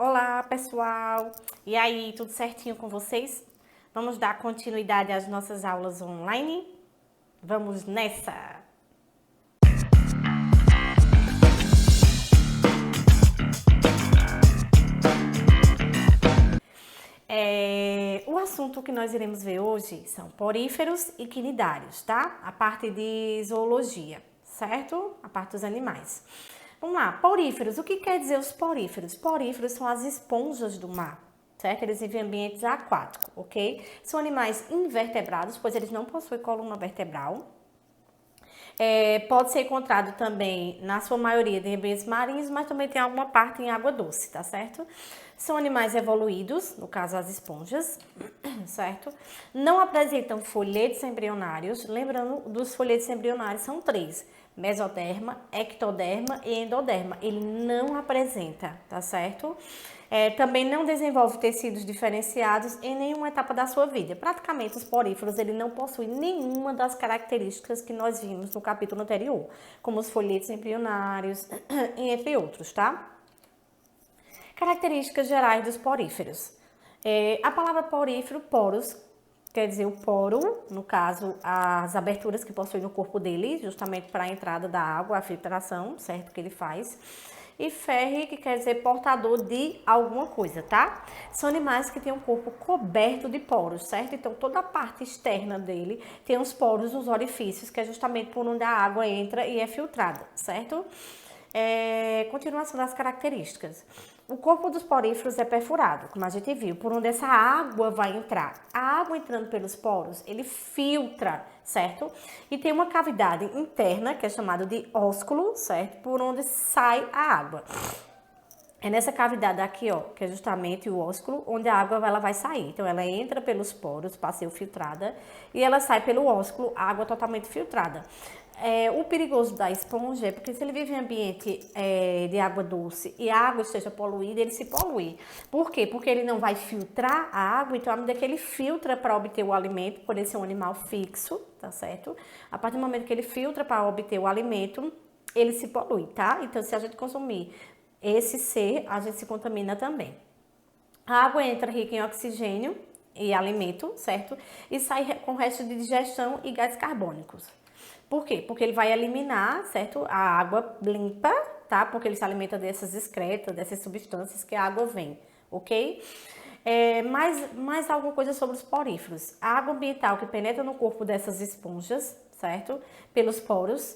Olá, pessoal! E aí, tudo certinho com vocês? Vamos dar continuidade às nossas aulas online? Vamos nessa! O assunto que nós iremos ver hoje são poríferos e quinidários, tá? A parte de zoologia, certo? A parte dos animais. Vamos lá, poríferos. O que quer dizer os poríferos? Poríferos são as esponjas do mar, certo? Eles vivem em ambientes aquáticos, ok? São animais invertebrados, pois eles não possuem coluna vertebral. Pode ser encontrado também, na sua maioria, em ambientes marinhos, mas também tem alguma parte em água doce, tá certo? São animais evoluídos, no caso as esponjas, certo? Não apresentam folhetos embrionários, lembrando dos folhetos embrionários são 3, mesoderma, ectoderma e endoderma. Ele não apresenta, tá certo? Também não desenvolve tecidos diferenciados em nenhuma etapa da sua vida. Praticamente os poríferos ele não possui nenhuma das características que nós vimos no capítulo anterior, como os folhetos embrionários, entre outros, tá? Características gerais dos poríferos. A palavra porífero, poros, quer dizer o poro, no caso, as aberturas que possui no corpo dele, justamente para a entrada da água, a filtração, certo, que ele faz. E ferre, que quer dizer portador de alguma coisa, tá? São animais que têm um corpo coberto de poros, certo? Então, toda a parte externa dele tem os poros, os orifícios, que é justamente por onde a água entra e é filtrada, certo? Continuação das características. O corpo dos poríferos é perfurado, como a gente viu, por onde essa água vai entrar. A água entrando pelos poros, ele filtra, certo? E tem uma cavidade interna, que é chamada de ósculo, certo? Por onde sai a água. É nessa cavidade aqui, ó, que é justamente o ósculo, onde a água ela vai sair. Então, ela entra pelos poros, para ser filtrada, e ela sai pelo ósculo, água totalmente filtrada. O perigoso da esponja é porque se ele vive em ambiente de água doce e a água esteja poluída, ele se polui. Por quê? Porque ele não vai filtrar a água, então à medida que ele filtra para obter o alimento, por ele ser um animal fixo, tá certo? A partir do momento que ele filtra para obter o alimento, ele se polui, tá? Então se a gente consumir esse ser, a gente se contamina também. A água entra rica em oxigênio e alimento, certo? E sai com resto de digestão e gases carbônicos. Por quê? Porque ele vai eliminar, certo? A água limpa, tá? Porque ele se alimenta dessas excretas, dessas substâncias que a água vem, ok? Mais alguma coisa sobre os poríferos. A água ambiental que penetra no corpo dessas esponjas, certo? Pelos poros,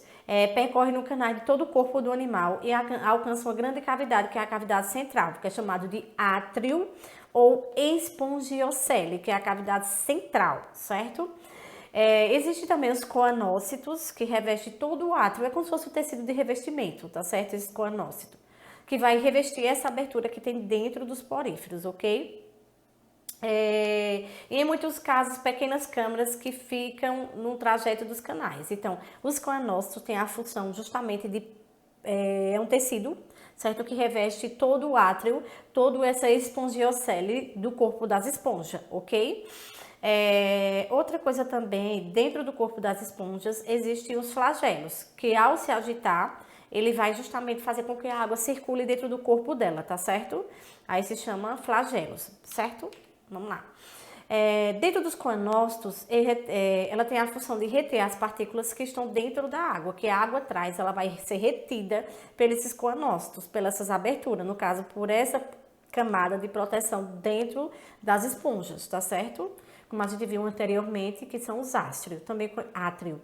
percorre no canal de todo o corpo do animal e alcança uma grande cavidade, que é a cavidade central, que é chamado de átrio ou espongiocele, que é a cavidade central, certo? Existem também os coanócitos, que revestem todo o átrio, é como se fosse o tecido de revestimento, tá certo? Esse coanócito, que vai revestir essa abertura que tem dentro dos poríferos, ok? E em muitos casos, pequenas câmaras que ficam no trajeto dos canais. Então, os coanócitos têm a função justamente de... é um tecido, certo? Que reveste todo o átrio, toda essa espongiocele do corpo das esponjas, ok? Outra coisa também, dentro do corpo das esponjas, existem os flagelos, que ao se agitar, ele vai justamente fazer com que a água circule dentro do corpo dela, tá certo? Aí se chama flagelos, certo? Vamos lá. Dentro dos coanócitos, ela tem a função de reter as partículas que estão dentro da água, que a água traz, ela vai ser retida pelos coanócitos, pelas essas aberturas, no caso, por essa camada de proteção dentro das esponjas, tá certo? Como a gente viu anteriormente, que são os átrio,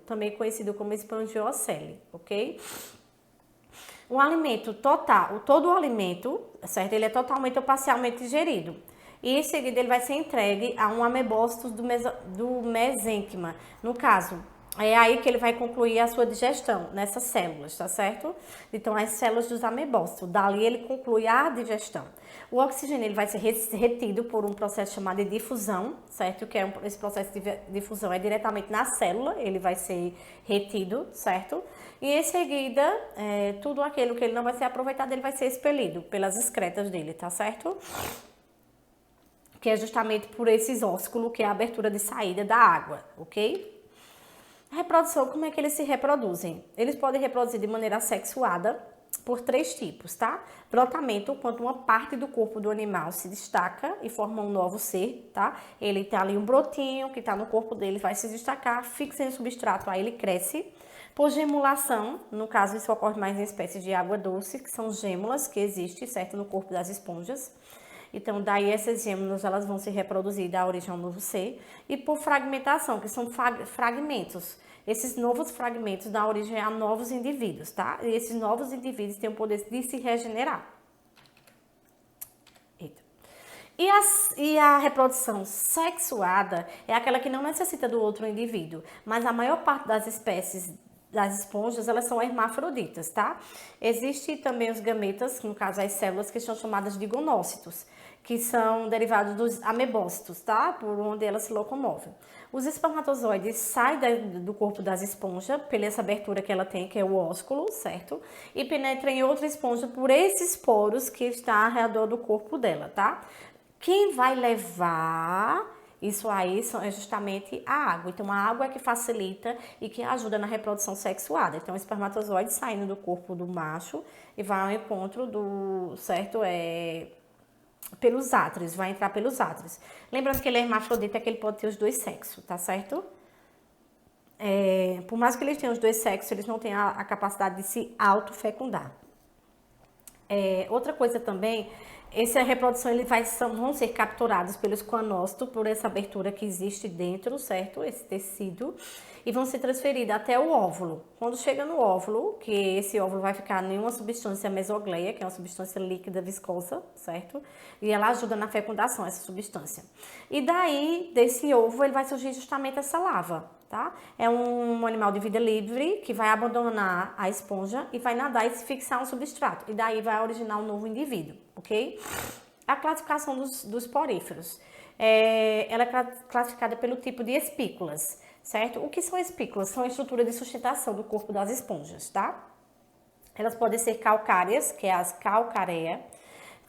também conhecido como espongiocele, ok? O alimento total, todo o alimento, certo? Ele é totalmente ou parcialmente digerido. E em seguida ele vai ser entregue a um amebócito do mesênquima. No caso, é aí que ele vai concluir a sua digestão, nessas células, tá certo? Então, as células dos amebócitos, dali ele conclui a digestão. O oxigênio ele vai ser retido por um processo chamado de difusão, certo? Esse processo de difusão é diretamente na célula, ele vai ser retido, certo? E em seguida, tudo aquilo que ele não vai ser aproveitado, ele vai ser expelido pelas excretas dele, tá certo? Que é justamente por esses ósculos, que é a abertura de saída da água, ok? A reprodução, como é que eles se reproduzem? Eles podem reproduzir de maneira sexuada, por 3 tipos, tá? Brotamento, quando uma parte do corpo do animal se destaca e forma um novo ser, tá? Ele tem ali um brotinho que tá no corpo dele, vai se destacar, fixa em substrato, aí ele cresce. Por gemulação, no caso isso ocorre mais em espécies de água doce, que são gêmulas que existem, certo, no corpo das esponjas. Então, daí essas gêmeas elas vão se reproduzir e dar origem a um novo ser. E por fragmentação, que são fragmentos. Esses novos fragmentos dão origem a novos indivíduos, tá? E esses novos indivíduos têm o poder de se regenerar. Eita. E a reprodução sexuada é aquela que não necessita do outro indivíduo, mas a maior parte das espécies das esponjas, elas são hermafroditas, tá? Existem também os gametas, no caso as células, que são chamadas de gonócitos, que são derivados dos amebócitos, tá? Por onde elas se locomovem. Os espermatozoides saem do corpo das esponjas, pela essa abertura que ela tem, que é o ósculo, certo? E penetram em outra esponja por esses poros que estão ao redor do corpo dela, tá? Quem vai levar isso aí é justamente a água. Então, a água é que facilita e que ajuda na reprodução sexuada. Então, o espermatozoide saindo do corpo do macho e vai ao encontro do, certo? Pelos átrios, vai entrar pelos átrios. Lembrando que ele é hermafrodita, é que ele pode ter os dois sexos, tá certo? Por mais que eles tenham os dois sexos, eles não têm a capacidade de se autofecundar. Outra coisa também, essa reprodução vão ser capturados pelos coanócitos, por essa abertura que existe dentro, certo? Esse tecido, e vão ser transferidos até o óvulo. Quando chega no óvulo, que esse óvulo vai ficar em uma substância mesogleia, que é uma substância líquida viscosa, certo? E ela ajuda na fecundação, essa substância. E daí, desse ovo, ele vai surgir justamente essa lava, tá? É um animal de vida livre que vai abandonar a esponja e vai nadar e se fixar um substrato. E daí vai originar um novo indivíduo, ok? A classificação dos poríferos. Ela é classificada pelo tipo de espículas, certo? O que são espículas? São a estrutura de sustentação do corpo das esponjas, tá? Elas podem ser calcárias, que é as calcareia.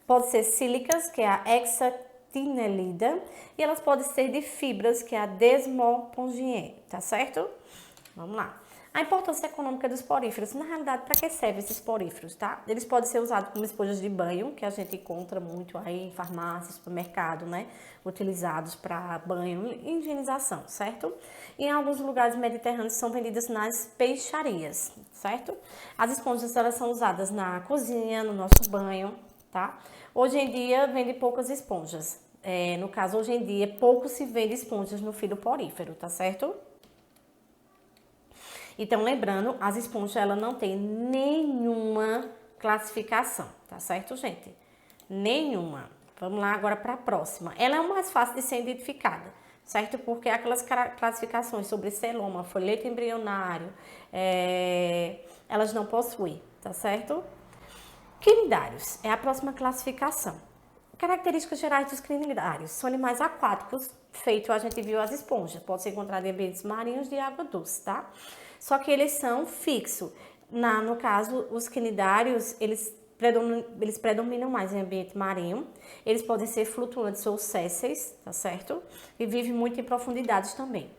Pode ser sílicas, que é a hexatinelida, e elas podem ser de fibras, que é a desmopongiae, tá certo? Vamos lá. A importância econômica dos poríferos. Na realidade, para que servem esses poríferos, tá? Eles podem ser usados como esponjas de banho, que a gente encontra muito aí em farmácias, supermercado, né? Utilizados para banho e higienização, certo? E em alguns lugares mediterrâneos são vendidas nas peixarias, certo? As esponjas, elas são usadas na cozinha, no nosso banho, tá? Hoje em dia, vende poucas esponjas. No caso, hoje em dia, pouco se vende esponjas no filo porífero, tá certo? Então, lembrando, as esponjas, ela não tem nenhuma classificação, tá certo, gente? Nenhuma. Vamos lá agora para a próxima. Ela é mais fácil de ser identificada, certo? Porque aquelas classificações sobre celoma, folheto embrionário, elas não possuem, tá certo? Quinidários é a próxima classificação. Características gerais dos quinidários. São animais aquáticos, feito a gente viu as esponjas. Pode ser encontrado em ambientes marinhos de água doce, tá? Só que eles são fixos. No caso, os quinidários, eles predominam mais em ambiente marinho. Eles podem ser flutuantes ou sésseis, tá certo? E vivem muito em profundidades também.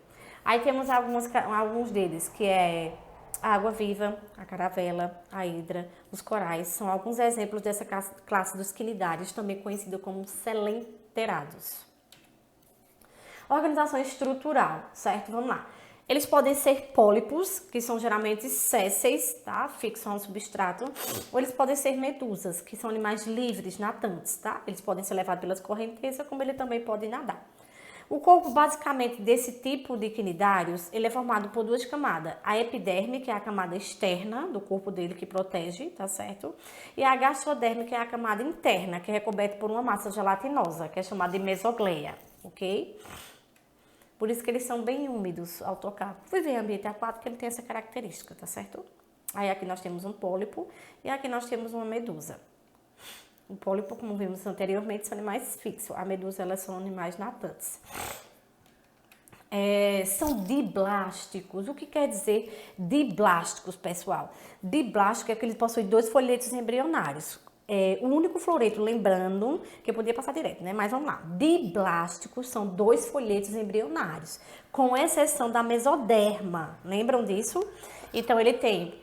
Aí temos alguns deles, que é a água-viva, a caravela, a hidra, os corais. São alguns exemplos dessa classe dos quinidários, também conhecida como selenterados. Organização estrutural, certo? Vamos lá. Eles podem ser pólipos, que são geralmente sésseis, tá? Fixos a um substrato. Ou eles podem ser medusas, que são animais livres, nadantes, tá? Eles podem ser levados pelas correntezas, como ele também pode nadar. O corpo, basicamente, desse tipo de quinidários, ele é formado por duas camadas. A epiderme, que é a camada externa do corpo dele, que protege, tá certo? E a gastroderme, que é a camada interna, que é recoberta por uma massa gelatinosa, que é chamada de mesogleia, ok? Por isso que eles são bem úmidos ao tocar. Viver em ambiente aquático, ele tem essa característica, tá certo? Aí aqui nós temos um pólipo e aqui nós temos uma medusa. O pólipo, como vimos anteriormente, são animais fixos. A medusa, elas são animais nadantes. São diblásticos. O que quer dizer diblásticos, pessoal? Diblástico é que ele possui 2 folhetos embrionários. O único floreto, lembrando, que eu podia passar direto, né? Mas vamos lá. Diblásticos são 2 folhetos embrionários, com exceção da mesoderma. Lembram disso? Então, ele tem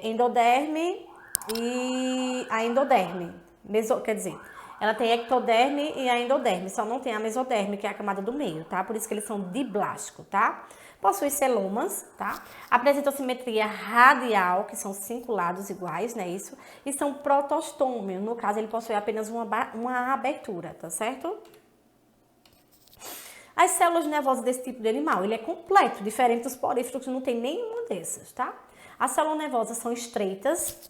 endoderme e a endoderme. Quer dizer, ela tem ectoderme e a endoderme, só não tem a mesoderme, que é a camada do meio, tá? Por isso que eles são diblásticos, tá? Possui celomas, tá? Apresentam simetria radial, que são 5 lados iguais, né? Isso. E são protostômios. No caso, ele possui apenas uma abertura, tá certo? As células nervosas desse tipo de animal, ele é completo, diferente dos poríferos, que não tem nenhuma dessas, tá? As células nervosas são estreitas,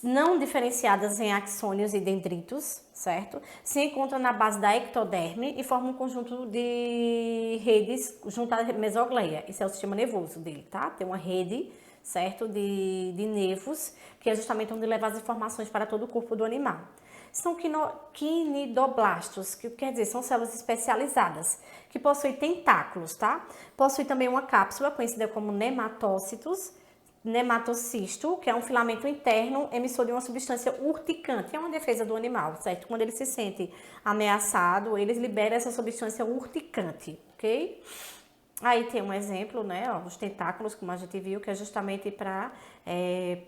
não diferenciadas em axônios e dendritos, certo? Se encontram na base da ectoderme e formam um conjunto de redes junto à mesogleia. Esse é o sistema nervoso dele, tá? Tem uma rede, certo? De nervos, que é justamente onde leva as informações para todo o corpo do animal. São quinidoblastos, que quer dizer, são células especializadas, que possuem tentáculos, tá? Possui também uma cápsula, conhecida como nematócitos, nematocisto, que é um filamento interno emissor de uma substância urticante, é uma defesa do animal, certo? Quando ele se sente ameaçado, eles liberam essa substância urticante, ok? Aí tem um exemplo, né, ó, os tentáculos, como a gente viu, que é justamente para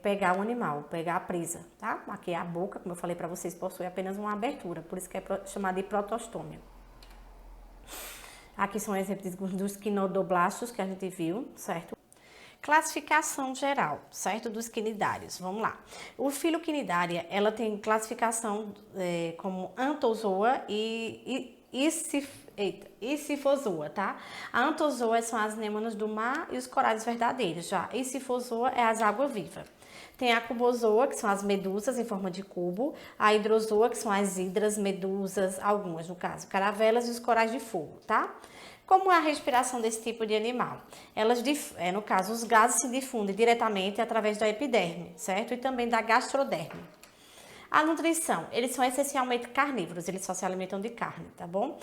pegar o animal, pegar a presa, tá? Aqui é a boca, como eu falei para vocês, possui apenas uma abertura, por isso que é chamado de protostômio. Aqui são exemplos dos quinidoblastos que a gente viu, certo? Classificação geral, certo? Dos quinidários. Vamos lá. O filoquinidária, ela tem classificação como Anthozoa e Isifozoa, tá? A Anthozoa são as anêmonas do mar e os corais verdadeiros. Já a Isifozoa é as água-viva. Tem a cubozoa, que são as medusas em forma de cubo. A hidrozoa, que são as hidras, medusas, algumas no caso, caravelas e os corais de fogo, tá? Como é a respiração desse tipo de animal? Elas, no caso, os gases se difundem diretamente através da epiderme, certo? E também da gastroderme. A nutrição, eles são essencialmente carnívoros, eles só se alimentam de carne, tá bom?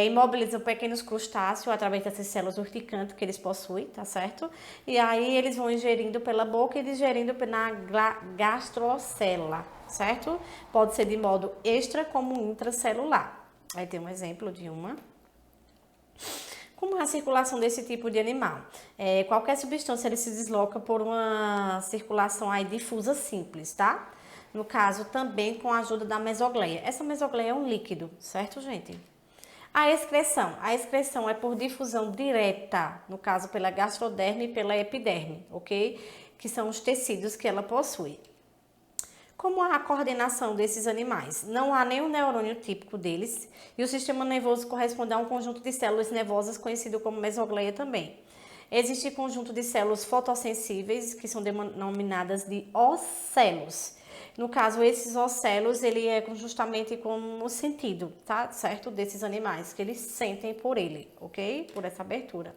Imobilizam pequenos crustáceos através dessas células urticantes que eles possuem, tá certo? E aí eles vão ingerindo pela boca e digerindo na gastrocélula, certo? Pode ser de modo extra como intracelular. Aí tem um exemplo de uma. Como é a circulação desse tipo de animal? Qualquer substância ele se desloca por uma circulação aí difusa simples, tá? No caso, também com a ajuda da mesogleia. Essa mesogleia é um líquido, certo, gente? A excreção é por difusão direta, no caso pela gastroderme e pela epiderme, ok? Que são os tecidos que ela possui. Como é a coordenação desses animais? Não há nenhum neurônio típico deles e o sistema nervoso corresponde a um conjunto de células nervosas conhecido como mesogleia também. Existe conjunto de células fotossensíveis que são denominadas de ocelos. No caso, esses ocelos, ele é justamente como o sentido, tá? Certo? Desses animais, que eles sentem por ele, ok? Por essa abertura.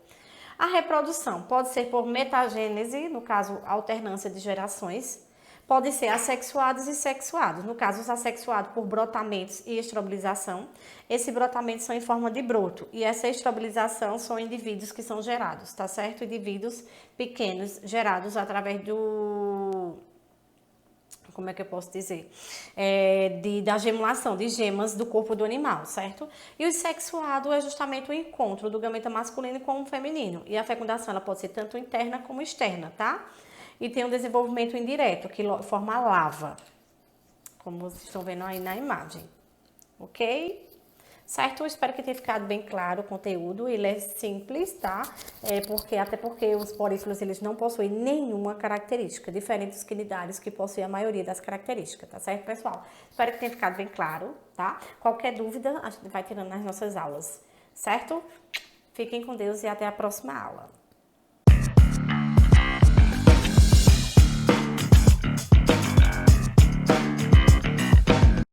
A reprodução pode ser por metagênese, no caso, alternância de gerações. Podem ser assexuados e sexuados. No caso, os assexuados por brotamentos e estrobilização. Esses brotamentos são em forma de broto. E essa estrobilização são indivíduos que são gerados, tá certo? Indivíduos pequenos gerados através do... Como é que eu posso dizer? Da gemulação, de gemas do corpo do animal, certo? E o sexuado é justamente o encontro do gameta masculino com o feminino. E a fecundação ela pode ser tanto interna como externa, tá? E tem um desenvolvimento indireto, que forma a lava, como vocês estão vendo aí na imagem, ok? Certo? Eu espero que tenha ficado bem claro o conteúdo, ele é simples, tá? Até porque os poríferos, eles não possuem nenhuma característica, diferente dos quinidários, que possuem a maioria das características, tá certo, pessoal? Espero que tenha ficado bem claro, tá? Qualquer dúvida, a gente vai tirando nas nossas aulas, certo? Fiquem com Deus e até a próxima aula.